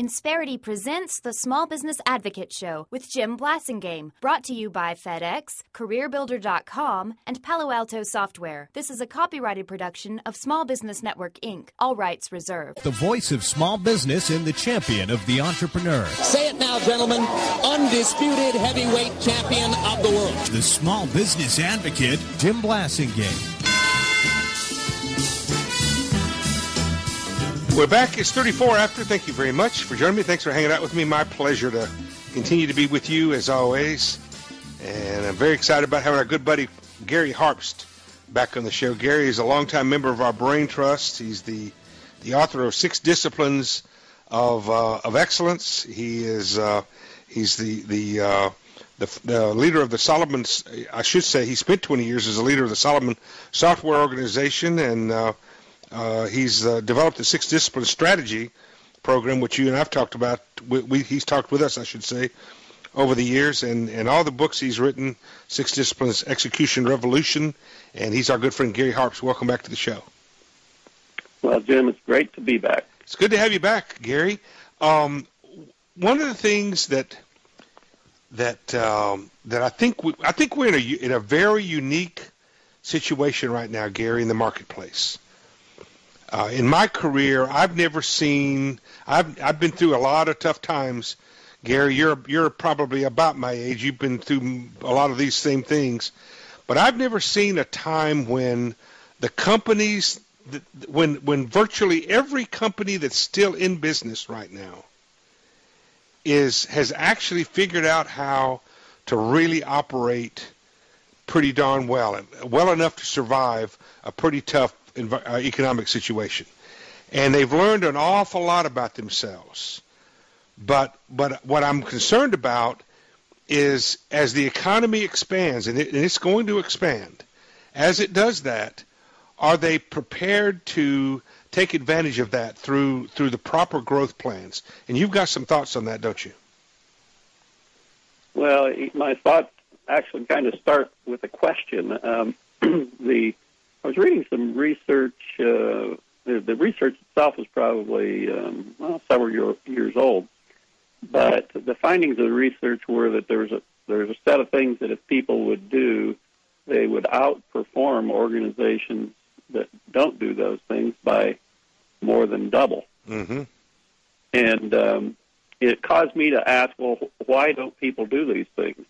Insperity presents the Small Business Advocate Show with Jim Blasingame, brought to you by FedEx, CareerBuilder.com, and Palo Alto Software. This is a copyrighted production of Small Business Network, Inc., all rights reserved. The voice of small business and the champion of the entrepreneur. Say it now, gentlemen. Undisputed heavyweight champion of the world. The Small Business Advocate, Jim Blasingame. We're back. It's 34 after. Thank you very much for joining me. Thanks for hanging out with me. My pleasure to continue to be with you as always. And I'm very excited about having our good buddy Gary Harpst back on the show. Gary is a longtime member of our Brain Trust. He's the author of 6 Disciplines of Excellence. He is he's the leader of the Solomon. I should say he spent 20 years as a leader of the Solomon Software Organization, and he's developed the 6 Disciplines strategy program, which you and I've talked about. He's talked with us, I should say, over the years, and all the books he's written, 6 Disciplines, Execution Revolution, and he's our good friend Gary Harpst. Welcome back to the show. Well, Jim, it's great to be back. It's good to have you back, Gary. One of the things that I think we're in a very unique situation right now, Gary, in the marketplace. In my career, I've never seen. I've been through a lot of tough times, Gary. You're probably about my age. You've been through a lot of these same things, but I've never seen a time when the companies, when virtually every company that's still in business right now has actually figured out how to really operate pretty darn well enough to survive a pretty tough economic situation, and they've learned an awful lot about themselves. But what I'm concerned about is, as the economy expands, and it's going to expand, as it does that, are they prepared to take advantage of that through the proper growth plans? And you've got some thoughts on that, don't you? Well, my thoughts actually kind of start with a question. I was reading some research. The research itself is probably several years old, but the findings of the research were that there's a set of things that if people would do, they would outperform organizations that don't do those things by more than double. Mm-hmm. And it caused me to ask, well, why don't people do these things?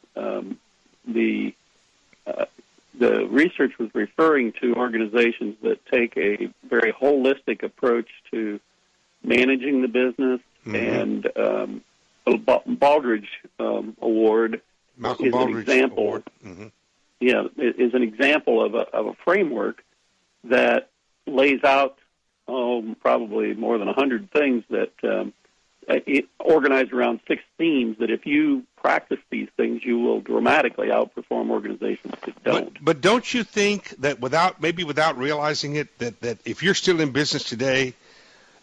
The research was referring to organizations that take a very holistic approach to managing the business, mm-hmm. and the Baldrige Award Malcolm is Baldrige an example. Award. Mm-hmm. Yeah, is an example of a framework that lays out probably more than 100 things that organized around 6 themes that if you practice these things, you will dramatically outperform organizations that don't. But don't you think that without realizing it, that if you're still in business today,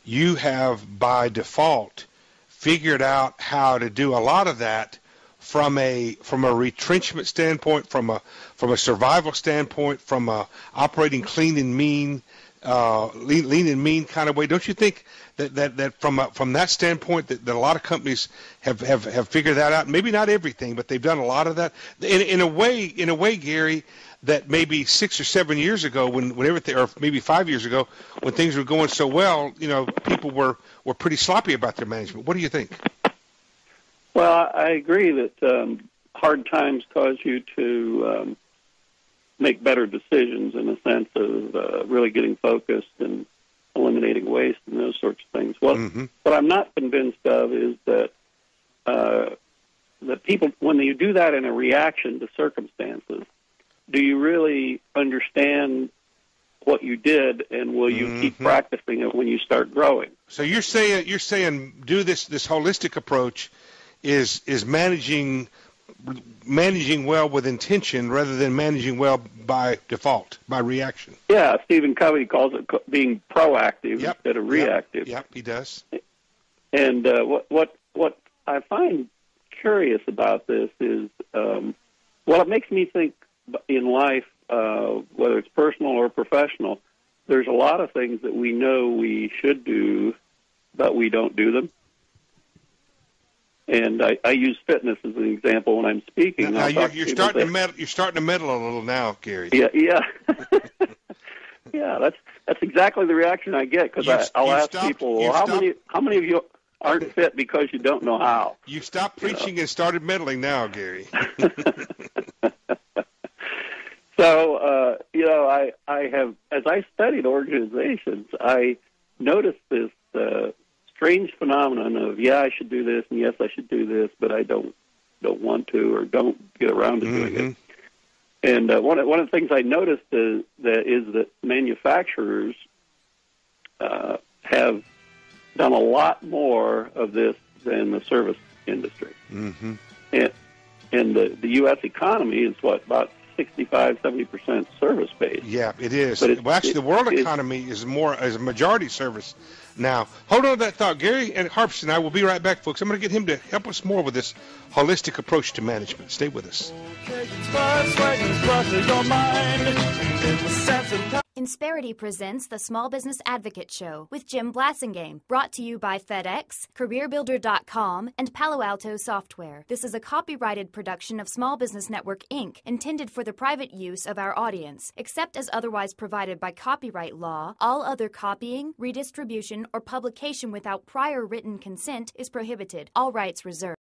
you have by default figured out how to do a lot of that from a retrenchment standpoint, from a survival standpoint, from a operating clean and mean kind of way? Don't you think that from that standpoint that a lot of companies have figured that out? Maybe not everything, but they've done a lot of that in a way, Gary, that maybe 6 or 7 years ago, when everything, or maybe 5 years ago, when things were going so well, people were pretty sloppy about their management. What do you think? Well, I agree that hard times cause you to make better decisions in the sense of really getting focused and eliminating waste and those sorts of things. Well, mm-hmm. What I'm not convinced of is that people, when you do that in a reaction to circumstances, do you really understand what you did, and will you mm-hmm. keep practicing it when you start growing? So you're saying do this holistic approach is managing well with intention rather than managing well by default, by reaction. Yeah, Stephen Covey calls it being proactive instead of reactive. Yep, he does. And what I find curious about this is, it makes me think in life, whether it's personal or professional, there's a lot of things that we know we should do, but we don't do them. And I use fitness as an example when I'm speaking. Now you're starting to meddle. You're starting to meddle a little now, Gary. Yeah. Yeah, that's exactly the reaction I get, because I'll ask people, well, how many of you aren't fit because you don't know how? You stopped preaching and started meddling now, Gary. So, I have, as I studied organizations, I noticed this strange phenomenon of, I should do this, and yes, I should do this, but I don't want to, or don't get around to doing it. And one of the things I noticed is that manufacturers have done a lot more of this than the service industry. Mm-hmm. And the U.S. economy is about 65-70% service based. Yeah, it is. The world economy is a majority service now. Hold on to that thought. Gary and Harpst and I will be right back, folks. I'm going to get him to help us more with this holistic approach to management. Stay with us. Insperity presents the Small Business Advocate Show with Jim Blasingame, brought to you by FedEx, CareerBuilder.com, and Palo Alto Software. This is a copyrighted production of Small Business Network, Inc., intended for the private use of our audience. Except as otherwise provided by copyright law, all other copying, redistribution, or publication without prior written consent is prohibited. All rights reserved.